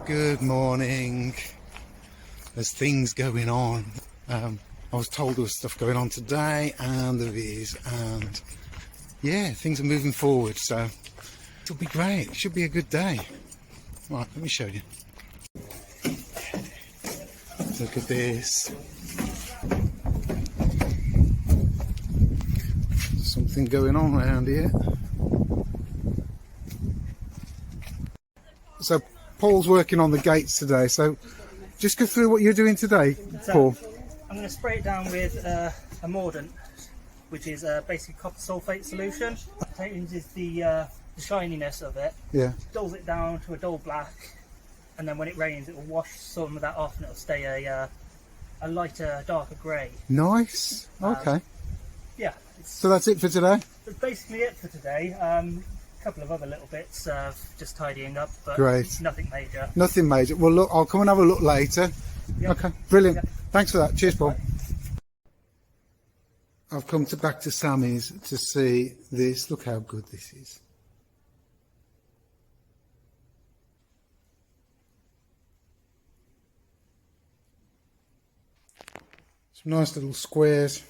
Good morning. There's things going on. I was told there was stuff going on today, and there is, and yeah, things are moving forward, so it'll be great. It should be a good day. Right, let me show you. Look at this. Something going on around here. So Paul's working on the gates today, so just go through what you're doing today, Paul. I'm going to spray it down with a mordant, which is basically copper sulfate solution. It changes the shininess of it, dulls it down to a dull black, and then when it rains it will wash some of that off and it'll stay a lighter, darker grey. Nice. Okay. Yeah. So that's it for today? That's basically it for today. A couple of other little bits just tidying up, but great. Nothing major. Nothing major. Well, look, I'll come and have a look later. Yep. Okay, brilliant. Yep. Thanks for that. Cheers, Paul. I've come back to Sammy's to see this. Look how good this is. Some nice little squares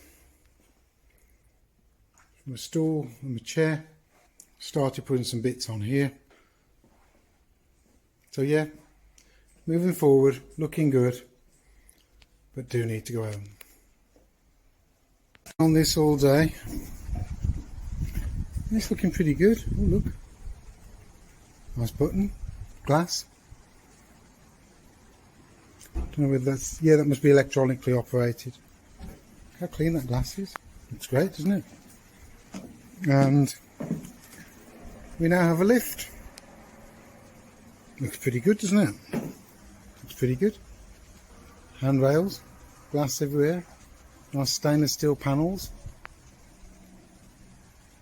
from a stool and a chair. Started putting some bits on here. So yeah, moving forward, looking good, but do need to go home. On this all day. It's looking pretty good. Oh look, nice button, glass. Don't know whether that's, yeah, that must be electronically operated. Look how clean that glass is. Looks great, doesn't it? And we now have a lift. Looks pretty good, doesn't it? Looks pretty good. Handrails, glass everywhere, nice stainless steel panels.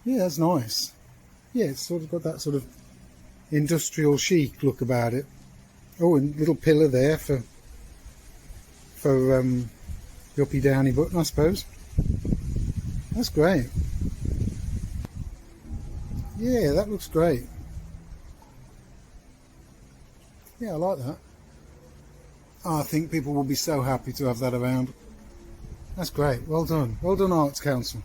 Yeah, that's nice. Yeah, it's sort of got that sort of industrial chic look about it. Oh, and little pillar there for the uppy downy button, I suppose. That's great. Yeah, that looks great. Yeah, I like that. I think people will be so happy to have that around. That's great. Well done. Well done, Arts Council.